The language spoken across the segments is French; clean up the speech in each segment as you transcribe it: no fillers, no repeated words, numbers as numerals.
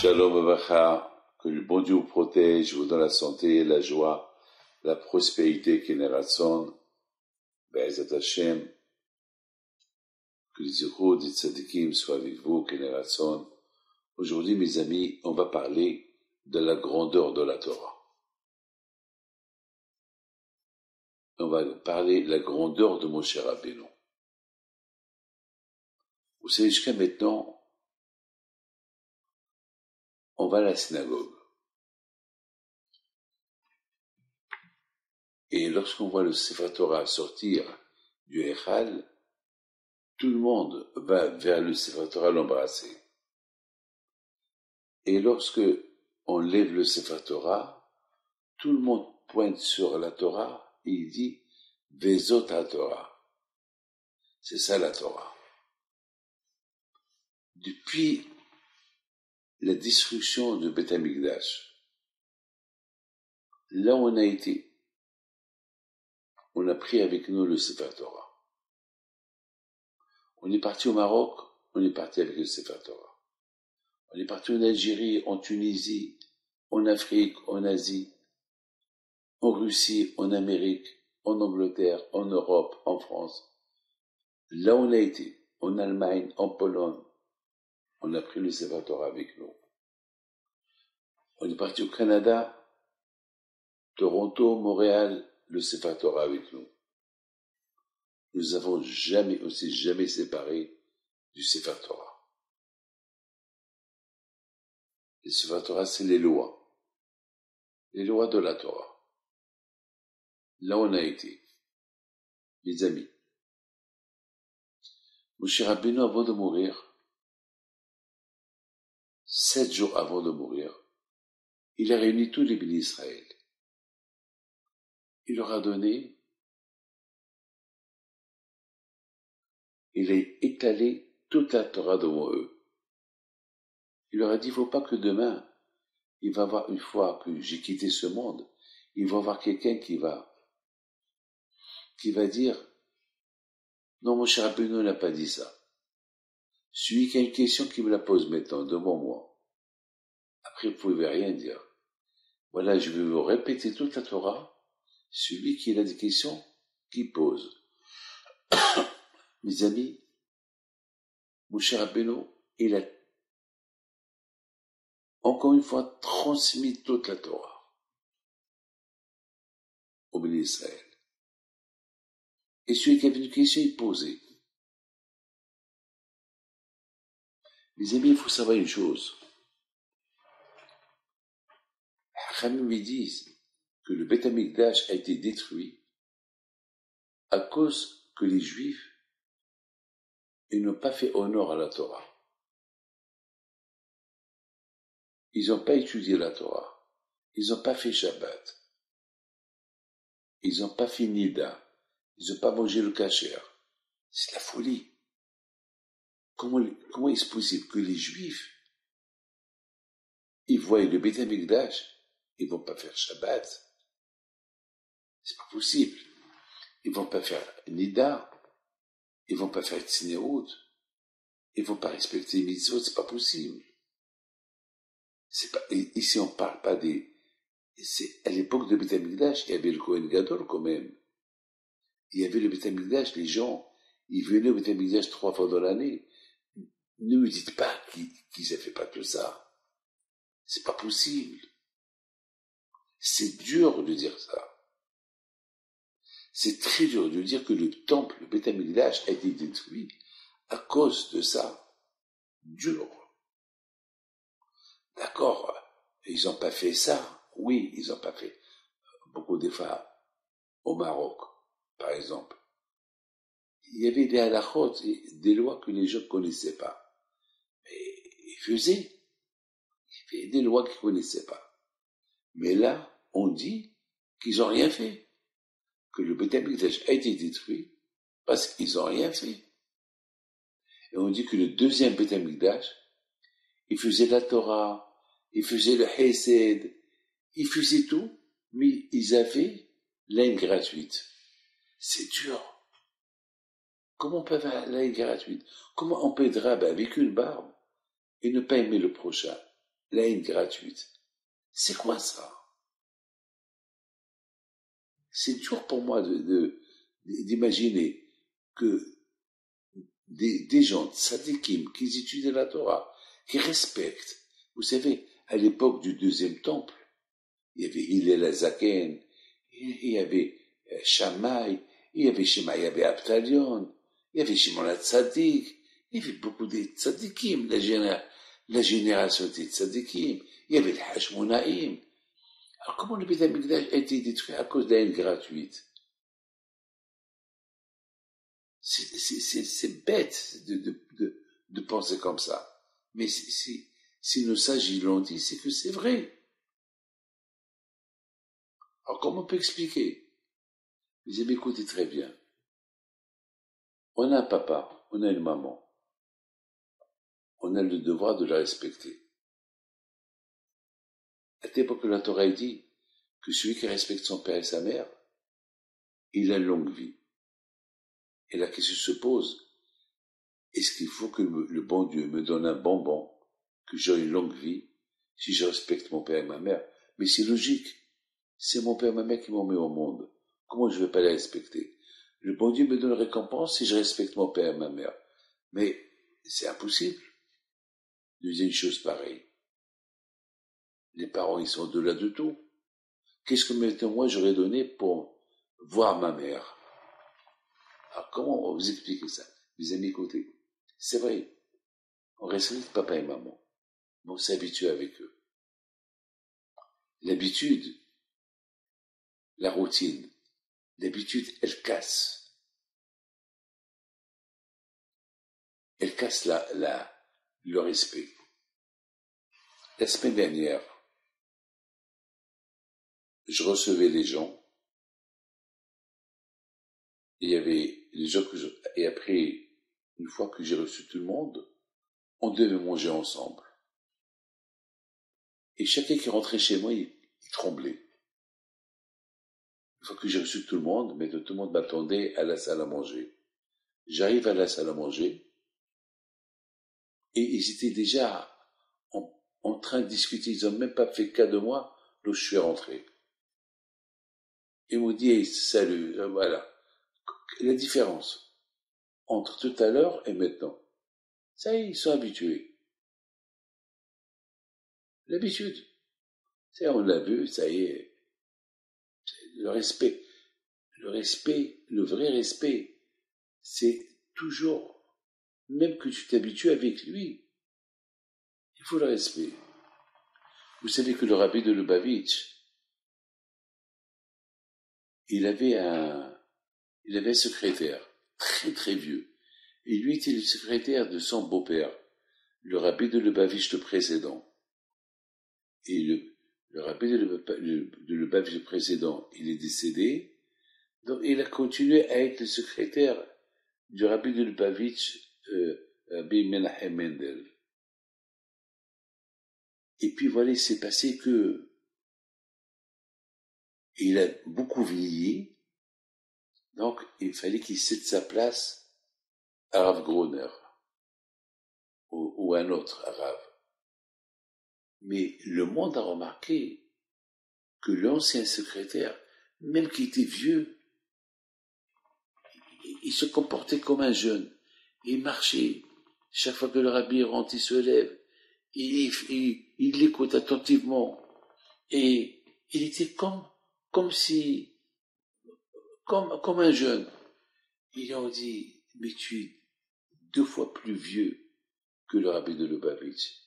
Shalom Avacha, que le bon Dieu vous protège, vous donne la santé, la joie, la prospérité, Keneratson, Be'ezat Hashem, que les zéros des tzadikim soient avec vous, Keneratson. Aujourd'hui, mes amis, on va parler de la grandeur de la Torah. On va parler de la grandeur de Moshe Rabbeinu. Vous savez, jusqu'à maintenant, on va à la synagogue. Et lorsqu'on voit le Sefer Torah sortir du Echal, tout le monde va vers le Sefer Torah l'embrasser. Et lorsque on lève le Sefer Torah, tout le monde pointe sur la Torah et il dit « Vezot ha-Torah ». C'est ça la Torah. Depuis la destruction de Beth Amikdash, là où on a été, on a pris avec nous le Sefer Torah. On est parti au Maroc, on est parti avec le Sefer Torah. On est parti en Algérie, en Tunisie, en Afrique, en Asie, en Russie, en Amérique, en Angleterre, en Europe, en France. Là où on a été, en Allemagne, en Pologne, on a pris le Sefer Torah avec nous. On est parti au Canada, Toronto, Montréal, le Sefer Torah avec nous. Nous avons jamais séparé du Sefer Torah. Le Sefer Torah, c'est les lois de la Torah. Là où on a été, mes amis. Moshe Rabbeinu, avant de mourir, 7 jours avant de mourir, il a réuni tous les bénis d'Israël. Il leur a donné, il a étalé toute la Torah devant eux. Il leur a dit, il ne faut pas que demain, il va y avoir, une fois que j'ai quitté ce monde, il va y avoir quelqu'un qui va dire, non, Moshe Rabbeinu n'a pas dit ça. Celui qui a une question qui me la pose maintenant, devant moi. Après, vous ne pouvez rien dire. Voilà, je vais vous répéter toute la Torah. Celui qui a des questions, qui pose. Mes amis, Moshe Rabbeinu, il a encore une fois transmis toute la Torah au béni d'Israël. Et celui qui avait une question, il posait. Mes amis, il faut savoir une chose. Chachamim me disent que le Beth Amikdash a été détruit à cause que les Juifs ils n'ont pas fait honneur à la Torah. Ils n'ont pas étudié la Torah. Ils n'ont pas fait Shabbat. Ils n'ont pas fait Nida. Ils n'ont pas mangé le kasher. C'est la folie. Comment est-ce possible que les Juifs, ils voient le Beth Amikdash, ils vont pas faire Shabbat? C'est pas possible. Ils vont pas faire Nida. Ils vont pas faire Tzneut. Ils vont pas respecter les mitzvot. C'est pas possible. Ici, on parle pas à l'époque de Beth Amikdash, il y avait le Kohen Gadol quand même. Il y avait le Beth Amikdash, les gens, ils venaient au Beth Amikdash 3 fois dans l'année. Ne me dites pas qu'ils n'avaient pas tout ça. C'est pas possible. C'est dur de dire ça. C'est très dur de dire que le temple, le Beth Amikdash, a été détruit à cause de ça. Dur. D'accord, ils n'ont pas fait ça. Oui, ils n'ont pas fait beaucoup d'efforts au Maroc, par exemple. Il y avait des halakhot, des lois que les gens ne connaissaient pas. Mais ils faisaient. Il y avait des lois qu'ils ne connaissaient pas. Mais là, on dit qu'ils n'ont rien fait. Que le Beth Amikdash a été détruit parce qu'ils n'ont rien fait. Et on dit que le deuxième Beth Amikdash, il faisait la Torah, il faisait le Hesed, il faisait tout, mais ils avaient l'aide gratuite. C'est dur. Comment on peut avoir l'aide gratuite? Comment on peut être rabbin avec une barbe et ne pas aimer le prochain? la haine gratuite. C'est quoi ça? C'est dur pour moi d'imaginer que des gens tzadikim qui étudient la Torah, qui respectent. Vous savez, à l'époque du deuxième temple, il y avait Hillel Azaken, il y avait Shammai, il y avait Shemaïa Abtalion, il y avait Shimon HaTzadik, il y avait beaucoup de tzadikim, la génération des tzadikim, il y avait le Hashmonaïm. Alors comment le Beth Amikdash a été détruit à cause de la haine gratuite? C'est bête de penser comme ça. Mais si nos sages ils l'ont dit, c'est que c'est vrai. Alors comment on peut expliquer? Vous avez écouté très bien. On a un papa, on a une maman. On a le devoir de la respecter. À l'époque, la Torah dit que celui qui respecte son père et sa mère, il a une longue vie. Et la question se pose, est-ce qu'il faut que le bon Dieu me donne un bonbon, que j'aurai une longue vie, si je respecte mon père et ma mère? Mais c'est logique. C'est mon père et ma mère qui m'ont mis au monde. Comment je ne vais pas les respecter? Le bon Dieu me donne une récompense si je respecte mon père et ma mère. Mais c'est impossible de dire une chose pareille. Les parents, ils sont au-delà de tout. Qu'est-ce que maintenant moi j'aurais donné pour voir ma mère? Alors comment on va vous expliquer ça? Mes amis, écoutez, c'est vrai, on respecte papa et maman, mais on s'habitue avec eux. L'habitude, la routine, l'habitude, elle casse. Elle casse le respect. La semaine dernière, je recevais les gens, il y avait les gens et après, une fois que j'ai reçu tout le monde, on devait manger ensemble. Et chacun qui rentrait chez moi, il tremblait. Une fois que j'ai reçu tout le monde, mais tout le monde m'attendait à la salle à manger. J'arrive à la salle à manger, et ils étaient déjà en train de discuter, ils n'ont même pas fait cas de moi, donc je suis rentré. Ils m'ont dit, hey, salut, voilà. La différence entre tout à l'heure et maintenant, ça y est, ils sont habitués. L'habitude. Ça, on l'a vu, ça y est. Le respect. Le respect, le vrai respect, c'est toujours, même que tu t'habitues avec lui, il faut le respect. Vous savez que le rabbi de Lubavitch, il avait un secrétaire, très très vieux. Et lui était le secrétaire de son beau-père, le rabbi de Lubavitch le précédent. Et le rabbi de Lubavitch le précédent, il est décédé, donc il a continué à être le secrétaire du rabbi de Lubavitch, Rabbi Menachem Mendel. Et puis voilà, il s'est passé que il a beaucoup vieilli, donc il fallait qu'il cède sa place à Rav Groner, ou un autre Rav. Mais le monde a remarqué que l'ancien secrétaire, même qui était vieux, il se comportait comme un jeune. Il marchait. Chaque fois que le rabbi rentre, il se lève. Il l'écoute attentivement. Et il était comme un jeune. Ils ont dit, mais tu es 2 fois plus vieux que le rabbi de Lubavitch.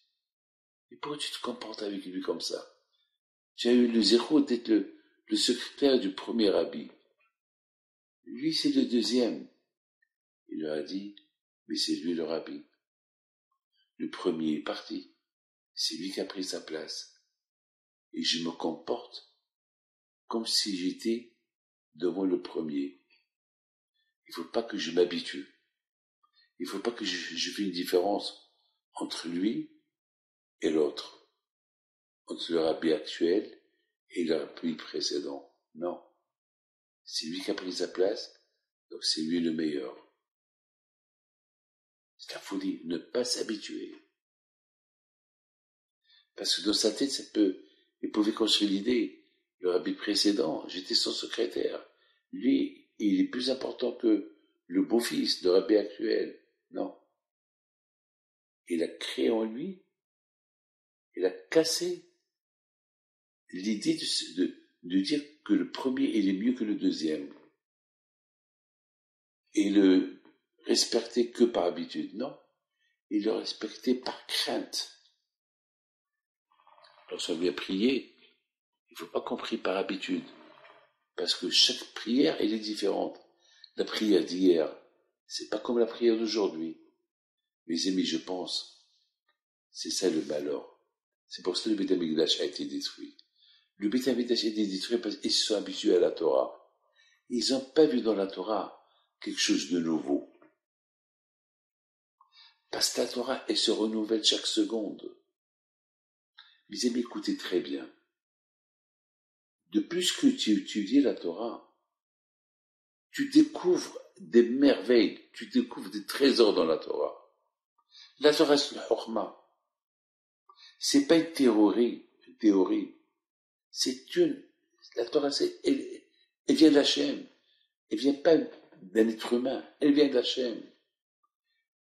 Et pourquoi tu te comportes avec lui comme ça? Tu as eu le zéro d'être le secrétaire du premier rabbi. Lui, c'est le deuxième. Il leur a dit, mais c'est lui le rabbi. Le premier est parti. C'est lui qui a pris sa place. Et je me comporte comme si j'étais devant le premier. Il faut pas que je m'habitue. Il faut pas que je fasse une différence entre lui et l'autre. Entre le rabbi actuel et le rabbi précédent. Non. C'est lui qui a pris sa place, donc c'est lui le meilleur. C'est la folie, ne pas s'habituer. Parce que dans sa tête, il pouvait construire l'idée. Le rabbi précédent, j'étais son secrétaire. Lui, il est plus important que le beau-fils, le rabbi actuel. Non. Il a créé en lui, il a cassé l'idée de dire que le premier, il est mieux que le deuxième. Et le respecter que par habitude. Non. Il le respectait par crainte. Lorsqu'on vient prier, il ne faut pas qu'on prie par habitude. Parce que chaque prière, elle est différente. La prière d'hier, c'est pas comme la prière d'aujourd'hui. Mes amis, je pense, c'est ça le malheur. C'est pour ça que le Beth Amikdash a été détruit. Le Beth Amikdash a été détruit parce qu'ils se sont habitués à la Torah. Ils n'ont pas vu dans la Torah quelque chose de nouveau. Parce que la Torah, elle se renouvelle chaque seconde. Mes amis, écoutez très bien. De plus que tu étudies la Torah, tu découvres des merveilles, tu découvres des trésors dans la Torah. La Torah, c'est une chorma. C'est pas une théorie. La Torah, elle vient d'Hachem. Elle vient pas d'un être humain. Elle vient d'Hachem.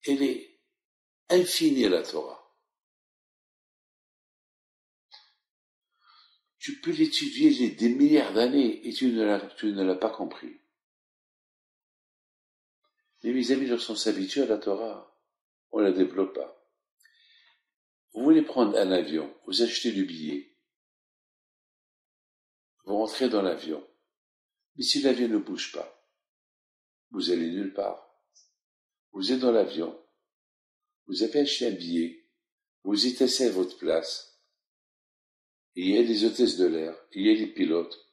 Elle est infinie, la Torah. Tu peux l'étudier des milliards d'années et tu ne l'as pas compris. Mais mes amis, lorsqu'on s'habitue à la Torah, on la développe pas. Vous voulez prendre un avion, vous achetez le billet, vous rentrez dans l'avion. Mais si l'avion ne bouge pas, vous allez nulle part. Vous êtes dans l'avion, vous avez acheté un billet, vous êtes assis à votre place, et il y a les hôtesses de l'air, il y a les pilotes,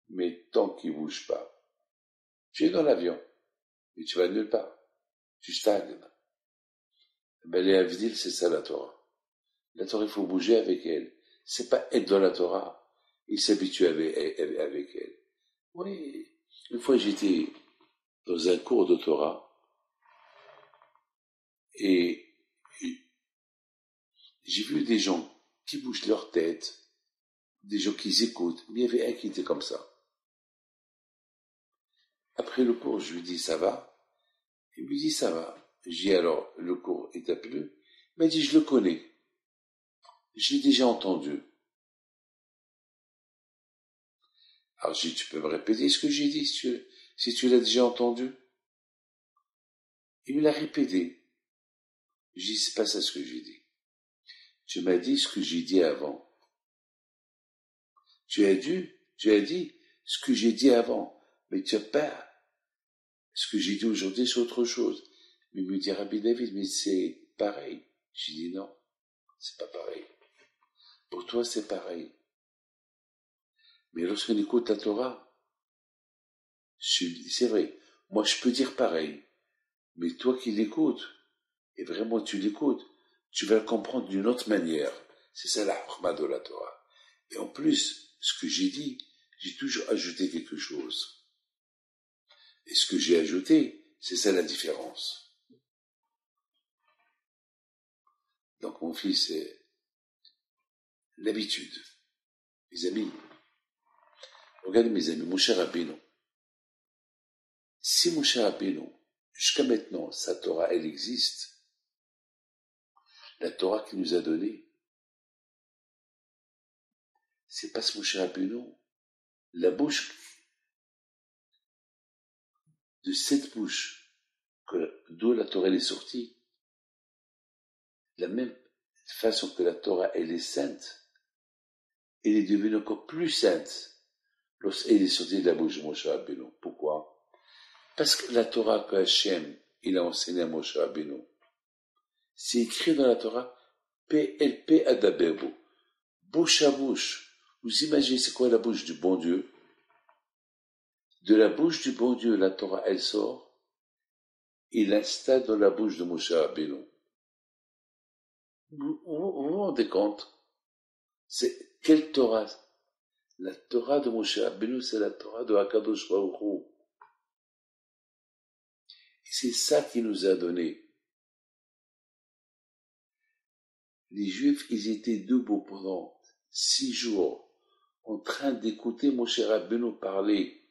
mais tant qu'ils ne bougent pas, tu es dans l'avion, mais tu vas nulle part, tu stagnes. Ben, les Havdil, c'est ça la Torah. La Torah, il faut bouger avec elle. C'est pas être dans la Torah, il s'habitue avec elle. Oui, une fois j'étais dans un cours de Torah, et j'ai vu des gens qui bougent leur tête, des gens qui écoutent, mais il y avait un qui était comme ça. Après le cours, je lui dis, ça va? Il me dit, ça va. J'ai dit, alors, le cours est appelé? Il m'a dit, je le connais. Je l'ai déjà entendu. Alors, j'ai dit, tu peux me répéter ce que j'ai dit, si tu l'as déjà entendu? Il me l'a répété. J'ai dit, c'est pas ça ce que j'ai dit. Tu m'as dit ce que j'ai dit avant. Tu as dit ce que j'ai dit avant. Mais tu n'as pas ce que j'ai dit aujourd'hui, c'est autre chose. Mais il me dit, Rabbi David, mais c'est pareil. J'ai dit, non, c'est pas pareil. Pour toi, c'est pareil. Mais lorsqu'on écoute la Torah, c'est vrai, moi je peux dire pareil. Mais toi qui l'écoutes, et vraiment tu l'écoutes, tu vas le comprendre d'une autre manière. C'est ça la chorma de la Torah. Et en plus, ce que j'ai dit, j'ai toujours ajouté quelque chose. Et ce que j'ai ajouté, c'est ça la différence. Donc mon fils, c'est l'habitude. Mes amis, regardez mes amis, mon cher Rabbeinu. Si mon cher Rabbeinu, jusqu'à maintenant, sa Torah, elle existe, la Torah qu'il nous a donnée, c'est pas ce mon cher Rabbeinu, la bouche de cette bouche d'où la Torah elle est sortie, de la même façon que la Torah elle est sainte, elle est devenue encore plus sainte lorsqu'elle est sortie de la bouche de Moshe Rabbeinu. Pourquoi? Parce que la Torah que Hachem il a enseigné à Moshe Rabbeinu, c'est écrit dans la Torah PLP Adaberbo, bouche à bouche. Vous imaginez c'est quoi la bouche du bon Dieu? De la bouche du bon Dieu, la Torah elle sort, il l'installe dans la bouche de Moshe Rabbeinu. Vous rendez compte? C'est quelle Torah? La Torah de Moshe Rabbeinu, c'est la Torah de Hakadosh Baruch Hu. Et c'est ça qu'il nous a donné. Les Juifs, ils étaient debout pendant 6 jours, en train d'écouter Moshe Rabbeinu parler.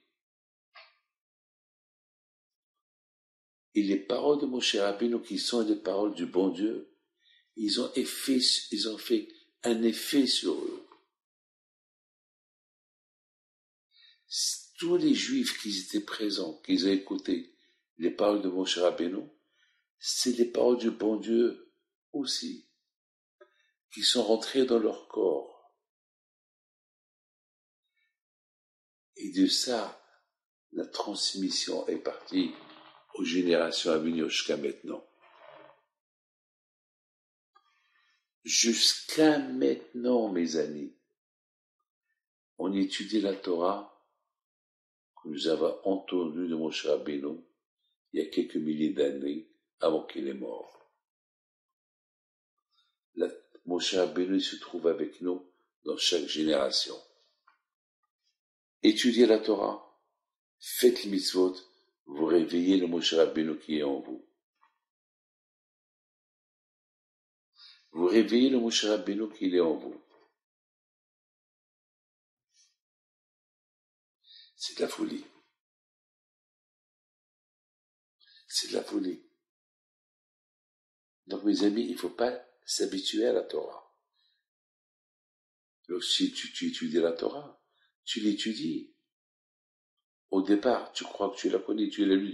Et les paroles de Moshe Rabbeinu, qui sont les paroles du bon Dieu, ils ont fait un effet sur eux. Tous les Juifs qui étaient présents, qui ont écouté les paroles de Moshe Rabbeinu, c'est les paroles du bon Dieu aussi, qui sont rentrées dans leur corps. Et de ça, la transmission est partie aux générations à venir jusqu'à maintenant. Jusqu'à maintenant, mes amis, on étudie la Torah que nous avons entendue de Moshe Rabbeinu il y a quelques milliers d'années avant qu'il est mort. Moshe Rabbeinu se trouve avec nous dans chaque génération. Étudiez la Torah, faites les mitzvot, vous réveillez le Moshe Rabbeinu qui est en vous. Vous réveillez le Moshe Rabbeinu qui est en vous. C'est de la folie. C'est de la folie. Donc mes amis, il ne faut pas s'habituer à la Torah. Donc si tu étudies la Torah, tu l'étudies. Au départ, tu crois que tu la connais, tu l'as lu,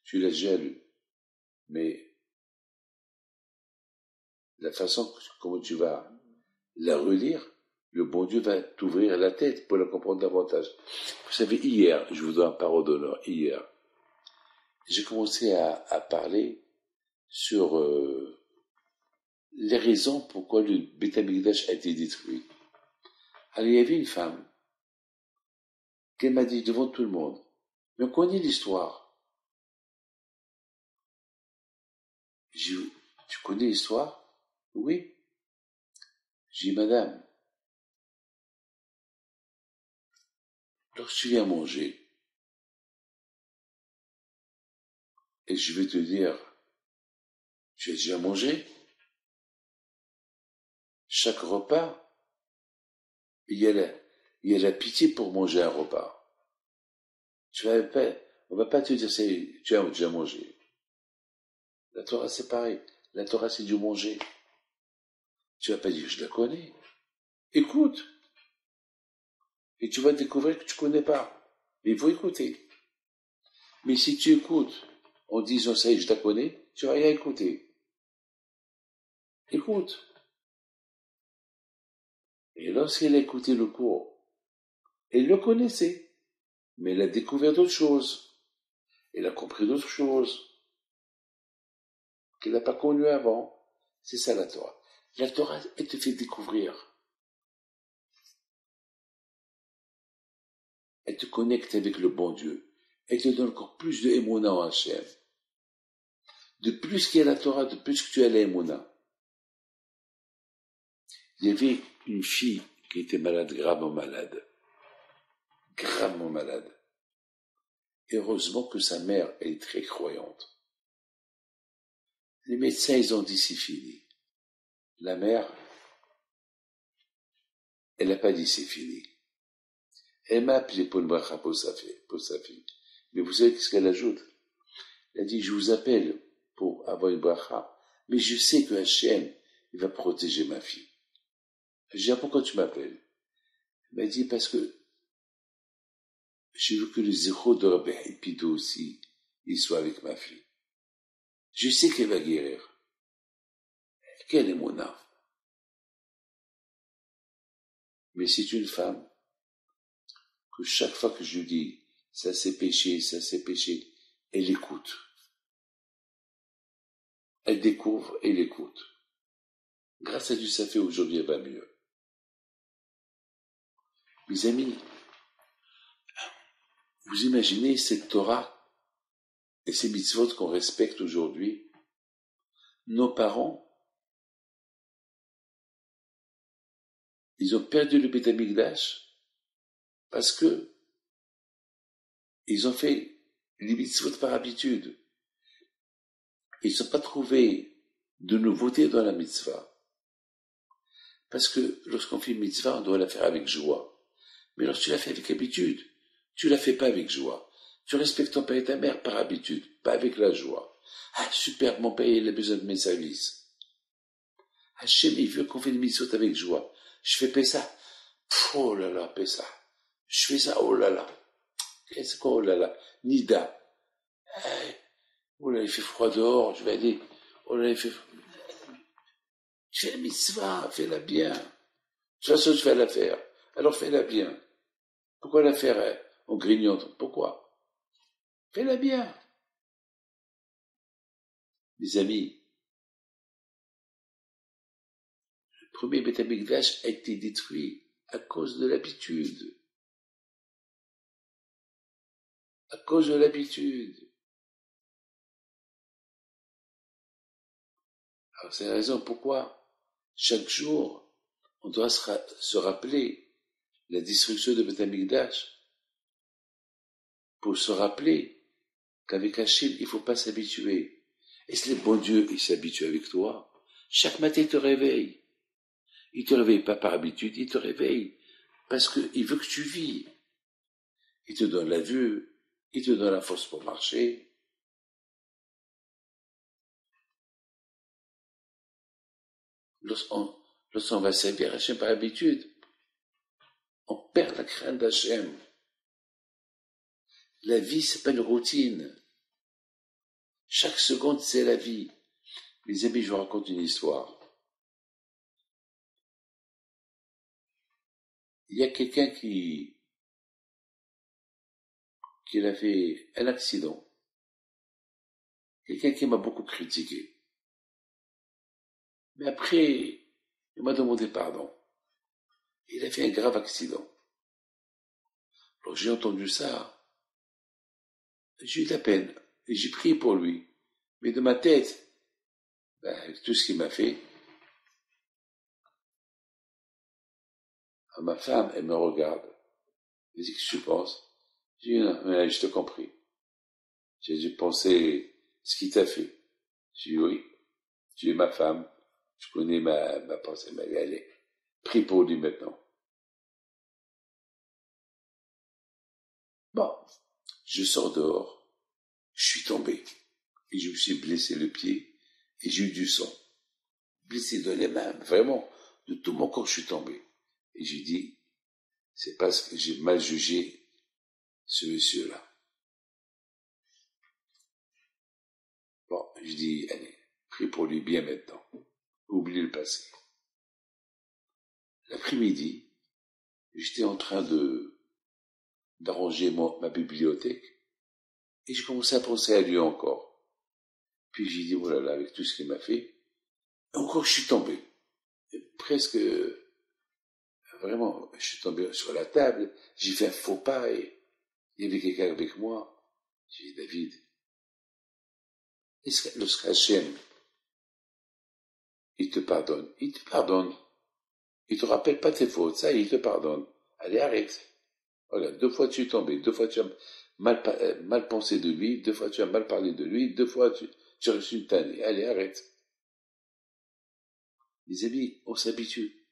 tu l'as déjà lu. Mais la façon comment tu vas la relire, le bon Dieu va t'ouvrir la tête pour la comprendre davantage. Vous savez, hier, je vous donne un parole d'honneur, hier, j'ai commencé à parler sur les raisons pourquoi le Beth Amikdash a été détruit. Alors il y avait une femme qui m'a dit devant tout le monde, mais on connaît l'histoire. J'ai dit, tu connais l'histoire? Oui. J'ai dit, madame, lorsque tu viens manger, et je vais te dire, tu as déjà mangé? Chaque repas, il y a la pitié pour manger un repas. On va pas te dire, tu as déjà mangé. La Torah, c'est pareil. La Torah, c'est du manger. Tu vas pas dire, je la connais. Écoute. Et tu vas découvrir que tu connais pas. Mais il faut écouter. Mais si tu écoutes en disant, ça y est, je la connais, tu vas rien écouter. Écoute. Et lorsqu'elle a écouté le cours, elle le connaissait. Mais elle a découvert d'autres choses. Elle a compris d'autres choses qu'elle n'a pas connues avant. C'est ça la Torah. La Torah, elle te fait découvrir. Elle te connecte avec le bon Dieu. Elle te donne encore plus de émouna en Hachem. De plus qu'il y a la Torah, de plus que tu as la émouna. Il y avait une fille qui était malade, gravement malade. Gravement malade. Heureusement que sa mère est très croyante. Les médecins, ils ont dit c'est fini. La mère, elle n'a pas dit c'est fini. Elle m'a appelé pour une bracha pour sa fille. Mais vous savez ce qu'elle ajoute? Elle a dit, je vous appelle pour avoir une bracha, mais je sais que Hachem, il va protéger ma fille. J'ai dit, pourquoi tu m'appelles? Elle m'a dit, parce que je veux que le zéro de Rabbi Hipido aussi, il soit avec ma fille. Je sais qu'elle va guérir. Quelle est mon âme? Mais c'est une femme que chaque fois que je lui dis, ça c'est péché, elle écoute. Elle découvre et elle écoute. Grâce à Dieu, ça fait aujourd'hui, elle va mieux. Mes amis, vous imaginez cette Torah et ces mitzvot qu'on respecte aujourd'hui? Nos parents, ils ont perdu le Beth Amikdash parce que ils ont fait les mitzvot par habitude. Ils n'ont pas trouvé de nouveauté dans la mitzvah. Parce que lorsqu'on fait une mitzvah, on doit la faire avec joie. Mais lorsque tu la fais avec habitude, tu la fais pas avec joie. Tu respectes ton père et ta mère par habitude, pas avec la joie. Ah, super, mon père, il a besoin de mes services. Hachem, il veut qu'on fait des mitzvot avec joie. Je fais Pessah. Oh là là, Pessah. Je fais ça, oh là là. Qu'est-ce que, oh là là. Nida. Oh là, il fait froid dehors, je vais aller. Oh là, il fait froid. Fais la mitzvah, fais-la bien. De toute façon, je vais la faire. Alors fais-la bien. Pourquoi la faire en grignotant? Pourquoi? Fais-la bien. Mes amis, le premier Beth Amikdash a été détruit à cause de l'habitude. À cause de l'habitude. Alors c'est la raison pourquoi chaque jour on doit se rappeler la destruction de Beth Amikdash pour se rappeler qu'avec Hachem il ne faut pas s'habituer. Et si le bon Dieu il s'habitue avec toi, chaque matin il te réveille. Il te réveille pas par habitude, il te réveille parce qu'il veut que tu vis. Il te donne la vue, il te donne la force pour marcher. Lorsqu'on va servir Hachem par habitude, on perd la crainte d'Hachem. La vie, c'est pas une routine. Chaque seconde, c'est la vie. Les amis, je vous raconte une histoire. Il y a quelqu'un qui a fait un accident. Quelqu'un qui m'a beaucoup critiqué. Mais après, il m'a demandé pardon. Il a fait un grave accident. Alors j'ai entendu ça. J'ai eu de la peine. Et j'ai prié pour lui. Mais de ma tête, avec tout ce qu'il m'a fait, ma femme, elle me regarde. Elle dit, qu'est-ce que tu penses? J'ai dit, non, mais je te compris. J'ai dû penser ce qu'il t'a fait. J'ai dit, oui, tu es ma femme. Je connais ma pensée. Mais allez, prie pour lui maintenant. Bon, je sors dehors. Je suis tombé. Et je me suis blessé le pied. Et j'ai eu du sang. Blessé dans les mains. Vraiment, de tout mon corps, je suis tombé. Et j'ai dit, c'est parce que j'ai mal jugé ce monsieur-là. Bon, je dis, allez, prie pour lui bien maintenant. Oublie le passé. L'après-midi, j'étais en train d'arranger ma bibliothèque et j'ai commencé à penser à lui encore. Puis j'ai dit, oh là là, avec tout ce qu'il m'a fait, encore je suis tombé. Et presque, vraiment, je suis tombé sur la table, j'ai fait un faux pas et il y avait quelqu'un avec moi. J'ai dit, David, est-ce que lorsque Hachem, il te pardonne, il te pardonne. Il te rappelle pas tes fautes, ça, il te pardonne. Allez, arrête. Voilà, 2 fois tu es tombé, 2 fois tu as mal pensé de lui, 2 fois tu as mal parlé de lui, 2 fois tu as reçu une tannée. Allez, arrête. Les amis, on s'habitue.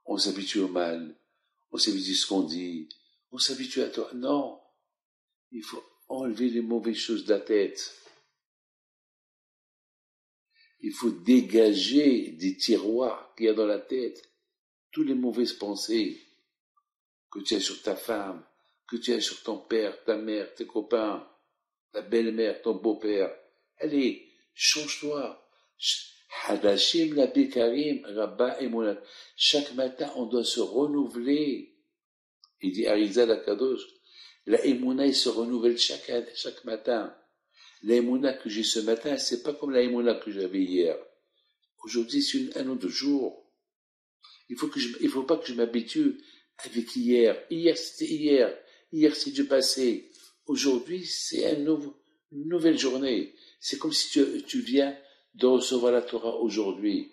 On s'habitue au mal. On s'habitue à ce qu'on dit. On s'habitue à toi. Non. Il faut enlever les mauvaises choses de la tête. Il faut dégager des tiroirs qu'il y a dans la tête. Toutes les mauvaises pensées que tu as sur ta femme, que tu as sur ton père, ta mère, tes copains, ta belle-mère, ton beau-père. Allez, change-toi. Hadashim la Bekarim, Rabba Emunat. Chaque matin, on doit se renouveler. Il dit Arizal Akadosh. La Emouna, il se renouvelle chaque matin. La Emouna que j'ai ce matin, c'est pas comme la Emouna que j'avais hier. Aujourd'hui, c'est un autre jour. Il faut pas que je m'habitue avec hier. Hier, c'était hier. Hier, c'est du passé. Aujourd'hui, c'est une nouvelle journée. C'est comme si tu viens de recevoir la Torah aujourd'hui.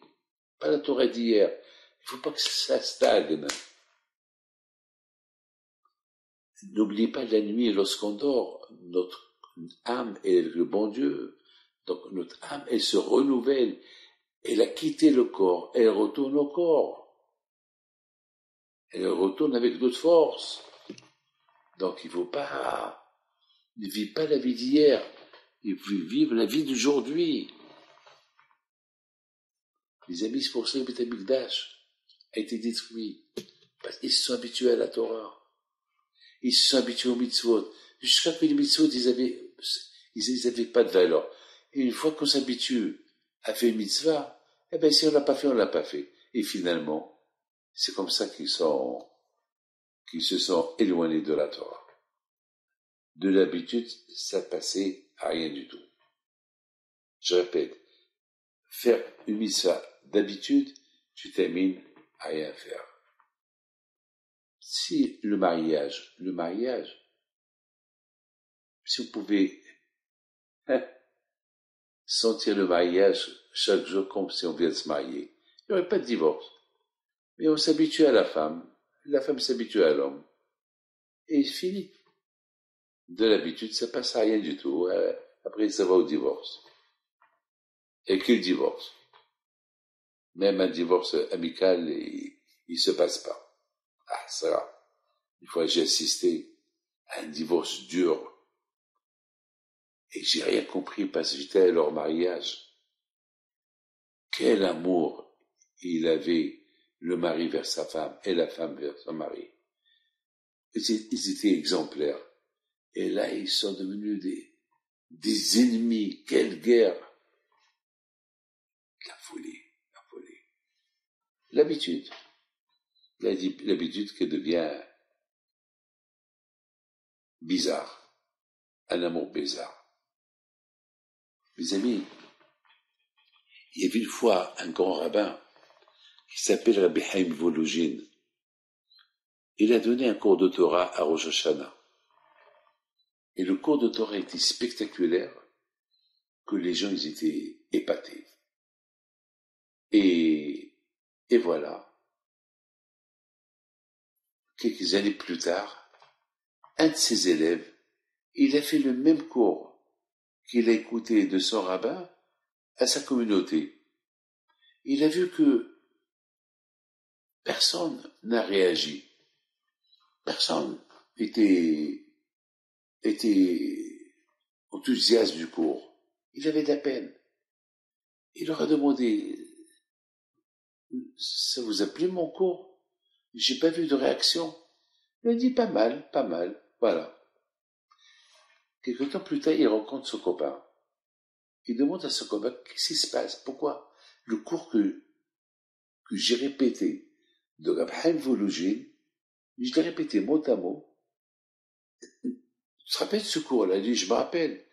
Pas la Torah d'hier. Il ne faut pas que ça stagne. N'oubliez pas la nuit lorsqu'on dort. Notre âme est avec le bon Dieu. Donc notre âme, elle se renouvelle. Elle a quitté le corps, elle retourne au corps. Elle retourne avec d'autres forces. Donc il ne faut pas, ne vivre pas la vie d'hier, il faut vivre la vie d'aujourd'hui. Les amis, c'est pour ça que le Beth Amikdash a été détruit. Parce qu'ils se sont habitués à la Torah. Ils se sont habitués aux mitzvot. Jusqu'à que les mitzvot, ils avaient pas de valeur. Et une fois qu'on s'habitue à faire une mitzvah, eh ben, si on l'a pas fait, on l'a pas fait. Et finalement, c'est comme ça qu'ils se sont éloignés de la Torah. De l'habitude, ça passait à rien du tout. Je répète, faire une mitzvah d'habitude, tu termines à rien faire. Si le mariage, si vous pouvez sentir le mariage chaque jour comme si on vient de se marier, il n'y aurait pas de divorce. Mais on s'habitue à la femme s'habitue à l'homme, et il finit. De l'habitude, ça passe à rien du tout. Après, ça va au divorce. Et quel divorce? Même un divorce amical, il se passe pas. Ah, ça, une fois j'ai assisté à un divorce dur, et j'ai rien compris parce que j'étais à leur mariage. Quel amour il avait, le mari vers sa femme et la femme vers son mari. Ils étaient exemplaires. Et là, ils sont devenus des ennemis. Quelle guerre! La folie. L'habitude. L'habitude qui devient bizarre. Un amour bizarre. Mes amis, il y avait une fois un grand rabbin qui s'appelle Rabbi Chaim Volojin. Il a donné un cours de Torah à Rosh Hashanah. Et le cours de Torah était spectaculaire, que les gens, ils étaient épatés. Et voilà, quelques années plus tard, un de ses élèves, il a fait le même cours qu'il a écouté de son rabbin à sa communauté. Il a vu que personne n'a réagi. Personne était enthousiaste du cours. Il avait de la peine. Il leur a demandé, ça vous a plu mon cours? J'ai pas vu de réaction. Il a dit pas mal, voilà. Quelque temps plus tard, il rencontre son copain. Il demande à son copain, qu'est-ce qui se passe? Pourquoi? Le cours que j'ai répété de Rab Chaim Volojin, je l'ai répété mot à mot. Tu te rappelles ce cours-là? Il dit, je me rappelle.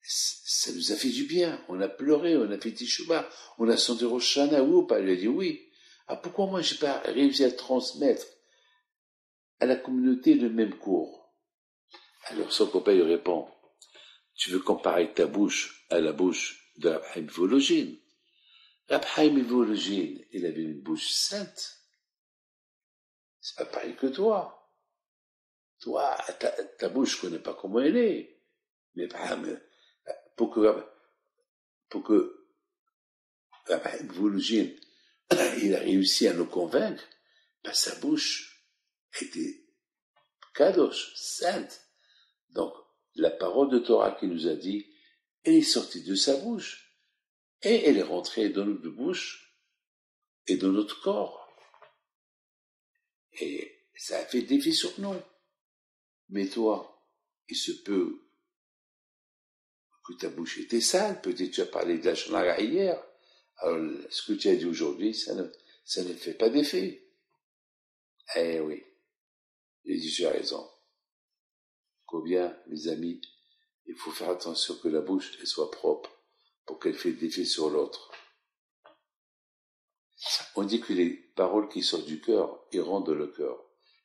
Ça nous a fait du bien. On a pleuré, on a fait Teshuvah, on a senti Rosh Hashanah, oui ou pas? Il a dit oui. Ah, pourquoi moi j'ai pas réussi à transmettre à la communauté le même cours? Alors son copain lui répond, tu veux comparer ta bouche à la bouche de Rab Chaim Volojin? Rab Chaim Volojin, il avait une bouche sainte. C'est pas pareil que toi. Toi, ta bouche, je connais pas comment elle est. Mais pour que Rab Chaim Volojin, il a réussi à nous convaincre, sa bouche était kadosh, sainte. Donc, la parole de Torah qui nous a dit, elle est sortie de sa bouche, et elle est rentrée dans notre bouche et dans notre corps. Et ça a fait des effets sur nous. Mais toi, il se peut que ta bouche était sale, peut-être tu as parlé de la shonara hier, alors ce que tu as dit aujourd'hui, ça ne fait pas d'effet. Eh oui, j'ai dit, tu as raison. Combien, mes amis, il faut faire attention que la bouche elle soit propre pour qu'elle fasse d'effet sur l'autre. On dit que les paroles qui sortent du cœur, elles rentrent dans le cœur.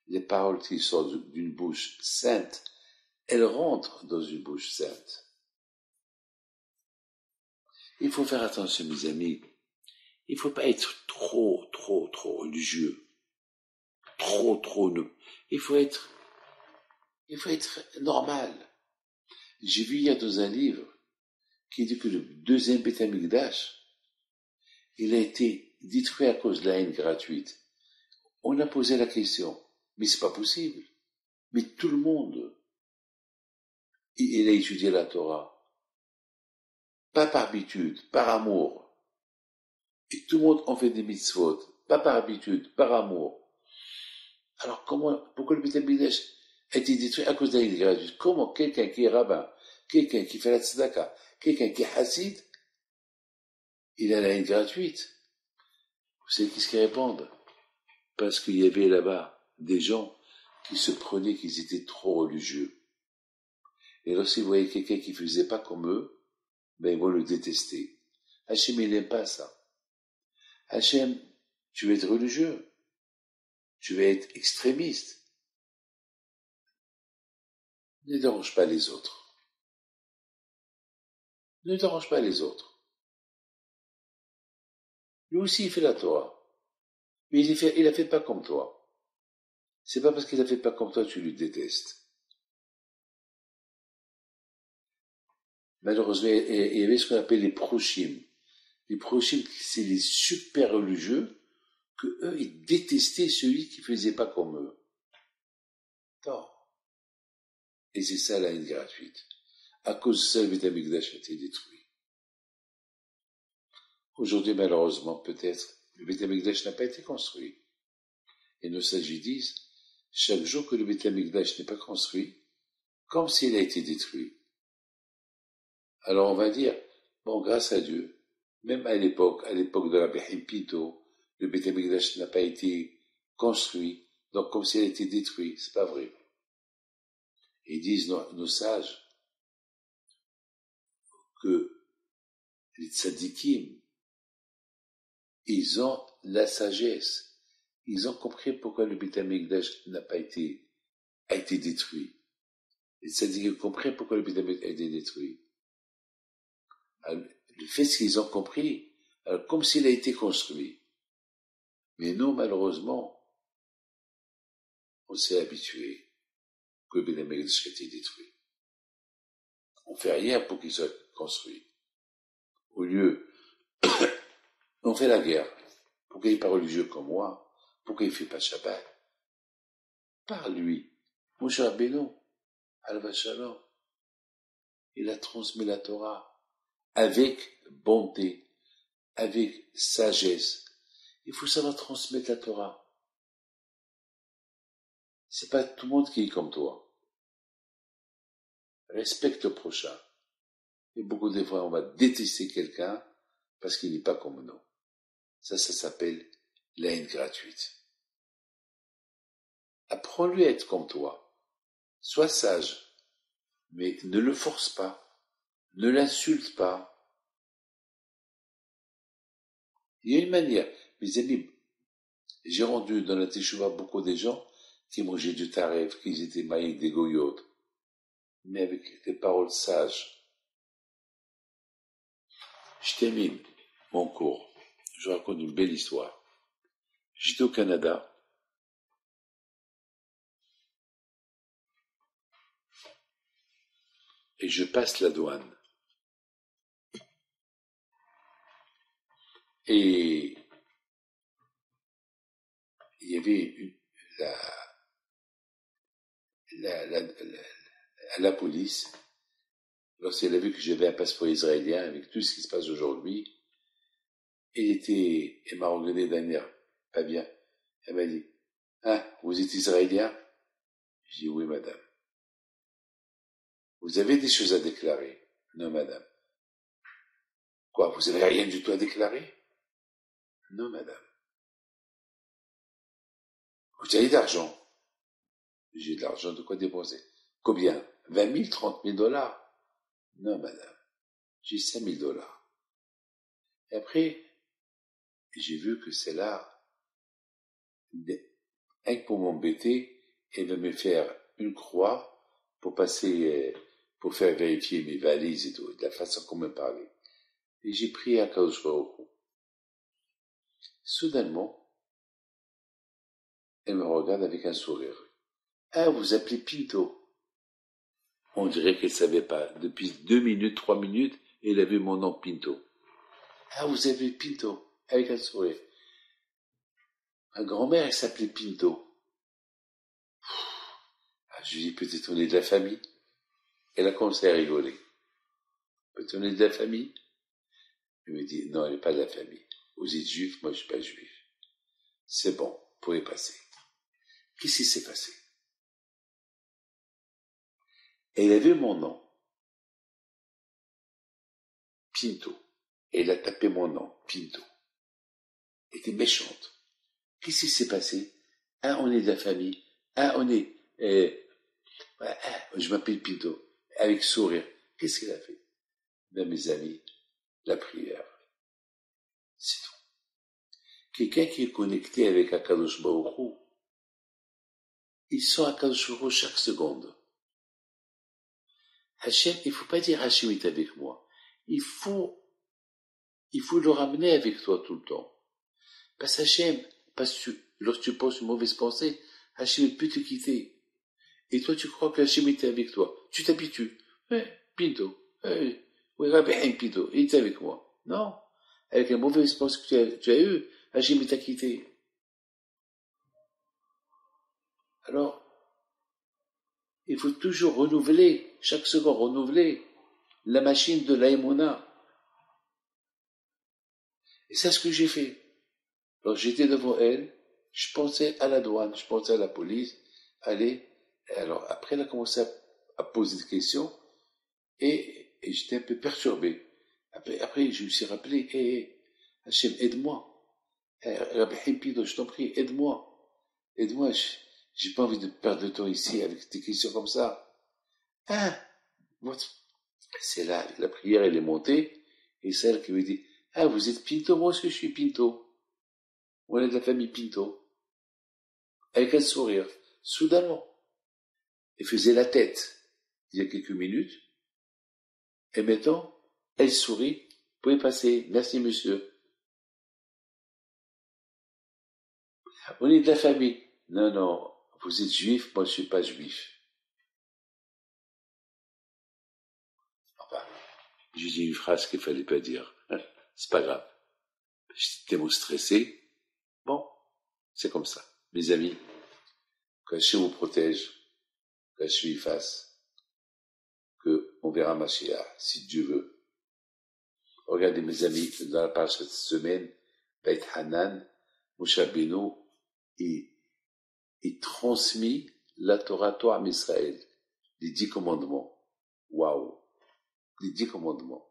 Les paroles qui sortent d'une bouche sainte, elles rentrent dans une bouche sainte. Il faut faire attention, mes amis. Il ne faut pas être trop religieux. Trop. Il faut être normal. J'ai vu hier dans un livre qui dit que le deuxième Beth Amikdash, il a été détruit à cause de la haine gratuite. On a posé la question, mais c'est pas possible. Mais tout le monde, il a étudié la Torah. Pas par habitude, par amour. Et tout le monde en fait des mitzvot. Pas par habitude, par amour. Alors pourquoi le Beth Amikdash a été détruit à cause de la haine gratuite? Comment quelqu'un qui est rabbin, quelqu'un qui fait la tzedaka, quelqu'un qui est hassid, il a la haine gratuite? Vous savez qu'est-ce qu'ils répondent? Parce qu'il y avait là-bas des gens qui se prenaient qu'ils étaient trop religieux. Et lorsqu'ils voyaient quelqu'un qui faisait pas comme eux, ben ils vont le détester. Hachem, il n'aime pas ça. Hachem, tu veux être religieux, tu veux être extrémiste. Ne dérange pas les autres. Ne dérange pas les autres. Lui aussi, il fait la Torah. Mais il a fait pas comme toi. C'est pas parce qu'il a fait pas comme toi que tu lui détestes. Malheureusement, il y avait ce qu'on appelle les prochim. Les prochim, c'est les super religieux que eux, ils détestaient celui qui faisait pas comme eux. Non. Et c'est ça la haine gratuite. À cause de ça, le Beth Amikdash a été détruit. Aujourd'hui, malheureusement, peut-être, le Beth Amikdash n'a pas été construit. Et nos sages disent, chaque jour que le Beth Amikdash n'est pas construit, comme s'il a été détruit. Alors on va dire, bon, grâce à Dieu, même à l'époque de Rabbi Pinto, le Beth Amikdash n'a pas été construit, donc comme s'il a été détruit, c'est pas vrai. Ils disent, nos sages, que les tzadikim, ils ont la sagesse. Ils ont compris pourquoi le Beth Amikdash a été détruit. Les tzadikim ont compris pourquoi le Beth Amikdash a été détruit. Alors, le fait qu'ils ont compris, alors, comme s'il a été construit. Mais nous, malheureusement, on s'est habitué que le Beth Amikdash a été détruit. On fait rien pour qu'il soit construit. Au lieu, on fait la guerre. Pourquoi il n'est pas religieux comme moi? Pourquoi il ne fait pas Shabbat? Par lui. Moshe Rabbeinu, Alva Shalom, il a transmis la Torah avec bonté, avec sagesse. Il faut savoir transmettre la Torah. C'est pas tout le monde qui est comme toi. Respecte le prochain. Et beaucoup de fois, on va détester quelqu'un parce qu'il n'est pas comme nous. Ça s'appelle la haine gratuite. Apprends-lui à être comme toi. Sois sage. Mais ne le force pas. Ne l'insulte pas. Il y a une manière. Mes amis, j'ai rendu dans la Teshuvah beaucoup de gens qui mangeaient du taref, qui étaient maillés avec des goyotes, mais avec des paroles sages. Je termine mon cours. Je raconte une belle histoire. J'étais au Canada. Et je passe la douane. Et il y avait la police, lorsqu'elle a vu que j'avais un passeport israélien, avec tout ce qui se passe aujourd'hui, elle m'a regardé d'un air pas bien. Elle m'a dit, ah, vous êtes israélien? Je dis, oui, madame. Vous avez des choses à déclarer? Non, madame. Quoi, vous avez rien du tout à déclarer? Non, madame. Vous avez de l'argent? J'ai de l'argent, de quoi dépenser? Combien? 20 000, 30 000 dollars? Non, madame. J'ai 5 000 dollars. Et après, j'ai vu que c'est là, pour m'embêter, elle va me faire une croix pour passer, pour faire vérifier mes valises et tout, de la façon qu'on me parlait. Et j'ai prié à Kadosh Baruch Hu. Soudainement, elle me regarde avec un sourire. Ah, vous appelez Pinto? On dirait qu'elle savait pas. Depuis 2 minutes, 3 minutes, elle a vu mon nom Pinto. Ah, vous avez Pinto? avec un sourire. Ma grand-mère, elle s'appelait Pinto. Je lui dis, peut-être on est de la famille. Elle a commencé à rigoler. Peut-être on est de la famille. Elle me dit, non, elle n'est pas de la famille. Vous êtes juif, moi je suis pas juif. C'est bon, vous pouvez passer. Qu'est-ce qui s'est passé? Elle a vu mon nom, Pinto. Elle a tapé mon nom, Pinto. Elle était méchante. Qu'est-ce qui s'est passé? On est de la famille. On est... je m'appelle Pinto. Avec sourire. Qu'est-ce qu'elle a fait? Ben, mes amis, la prière. C'est tout. Quelqu'un qui est connecté avec Akadosh Baruch Hu, il sent Akadosh Baruch Hu chaque seconde. Hachem, il faut pas dire Hachem est avec moi. Il faut le ramener avec toi tout le temps. Parce que lorsque tu penses une mauvaise pensée, Hachem ne peut te quitter. Et toi, tu crois que Hachem était avec toi. Tu t'habitues. Pinto. Oui, Rabbi Pinto. Il était avec moi. Non. Avec la mauvaise pensée que tu as eue, Hachem t'a quitté. Alors, il faut toujours renouveler, chaque seconde renouveler la machine de l'aïmouna. Et c'est ce que j'ai fait. Alors j'étais devant elle, je pensais à la douane, je pensais à la police, allez. Alors après elle a commencé à poser des questions et j'étais un peu perturbé. Après je me suis rappelé, Hachem, aide-moi. Rabbi Himpido, je t'en prie, aide-moi. Aide-moi, j'ai pas envie de perdre de temps ici avec des questions comme ça. C'est là, la prière elle est montée et c'est elle qui me dit, vous êtes Pinto, moi aussi je suis Pinto. On est de la famille Pinto. Avec un sourire, soudainement. Elle faisait la tête il y a quelques minutes. Et maintenant, elle sourit. Vous pouvez passer. Merci, monsieur. On est de la famille. Non, non. Vous êtes juif, moi je suis pas juif. Enfin, j'ai dit une phrase qu'il fallait pas dire. C'est pas grave. J'étais tellement stressé. Bon, c'est comme ça. Mes amis, qu'Hachem vous protège, qu'Hachem y fasse, qu'on verra Mashiach, si Dieu veut. Regardez mes amis, dans la page cette semaine, Beit Hanan, Moshe Rabbeinu, il transmis la Torah à Israël, les 10 commandements. Waouh! Les 10 commandements.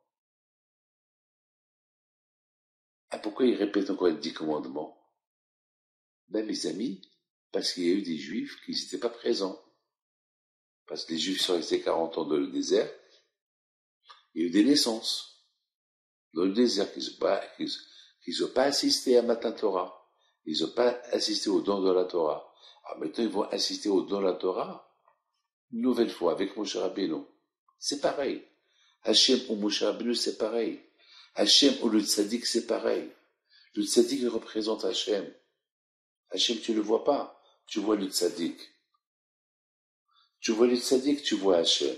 Pourquoi il répète encore les 10 commandements? Ben, mes amis, parce qu'il y a eu des Juifs qui n'étaient pas présents. Parce que les Juifs sont restés 40 ans dans le désert. Il y a eu des naissances dans le désert qui n'ont pas assisté à Matan Torah. Ils n'ont pas assisté au don de la Torah. Alors maintenant, ils vont assister au don de la Torah une nouvelle fois avec Moshe Rabbeinu. C'est pareil. Hachem ou Moshe Rabbeinu, c'est pareil. Hachem ou le tzaddik, c'est pareil. Le tzaddik représente Hachem. Hachem, tu le vois pas. Tu vois le tzaddik. Tu vois le tzaddik, tu vois Hachem.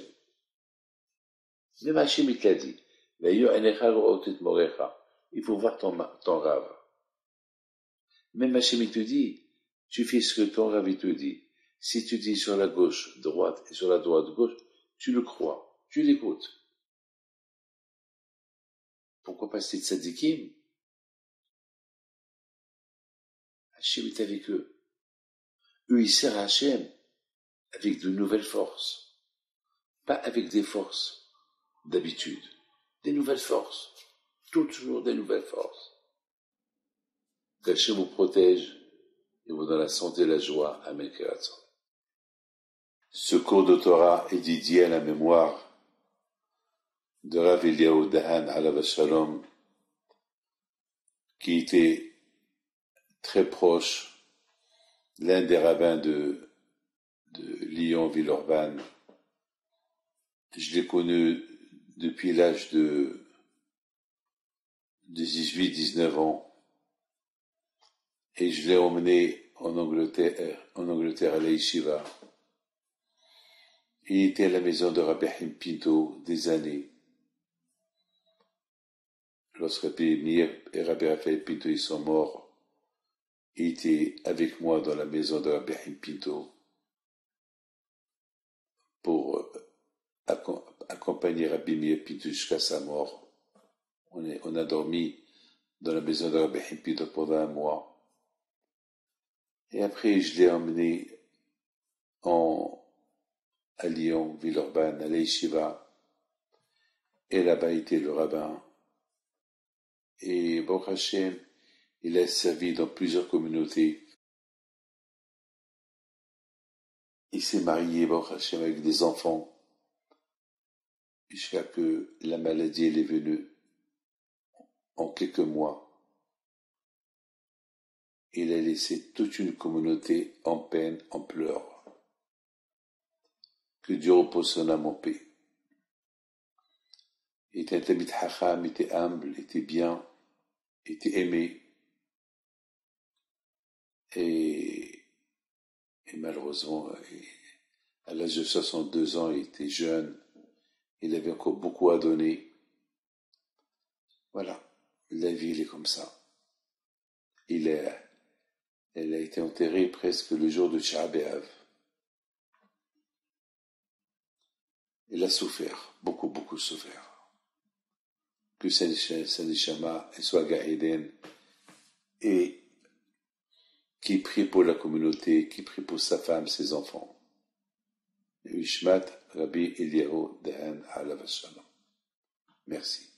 Même Hachem, il t'a dit. Il faut voir ton rave. Même Hachem, il te dit, tu fais ce que ton rave, il te dit. Si tu dis sur la gauche, droite, et sur la droite, gauche, tu le crois. Tu l'écoutes. Pourquoi pas ces tzadikim? Hachem est avec eux. Eux, ils servent à Hachem avec de nouvelles forces. Pas avec des forces d'habitude. Des nouvelles forces. Toujours des nouvelles forces. Qu'Hachem vous protège et vous donne la santé et la joie. Amen. Ce cours de Torah est dédié à la mémoire de Rav Eliyahu Dahan alav shalom, qui était très proche, l'un des rabbins de Lyon, Villeurbanne. Je l'ai connu depuis l'âge de 18-19 ans, et je l'ai emmené en Angleterre à la Yeshiva. Il était à la maison de Rabbi Pinto des années. lorsque Rabbi Meir et Rabbi Raphaël Pinto ils sont morts, il était avec moi dans la maison de Rabbi Haim Pinto pour accompagner Rabbi Meir Pinto jusqu'à sa mort. On a dormi dans la maison de Rabbi Haim Pinto pendant un mois. Et après, je l'ai emmené à Lyon, Villeurbanne, à l'Yeshiva. Et là-bas était le rabbin. Et Baruch Hashem, il a servi dans plusieurs communautés. Il s'est marié, Baruch Hashem, avec des enfants. Jusqu'à que la maladie elle est venue en quelques mois. Il a laissé toute une communauté en peine, en pleurs. Que Dieu repose son âme en paix. Il était un Talmid Chacham, était humble, était bien, était aimé. Et malheureusement, à l'âge de 62 ans, il était jeune. Il avait encore beaucoup à donner. Voilà, la vie, elle est comme ça. Elle a été enterrée presque le jour de Tisha B'Av. Elle a souffert, beaucoup, beaucoup souffert. Que sa neshama soit Gaïden et qui prie pour la communauté, qui prie pour sa femme, ses enfants. Ishmat Rabbi Eliyahu Dahan Alav Shalom. Merci.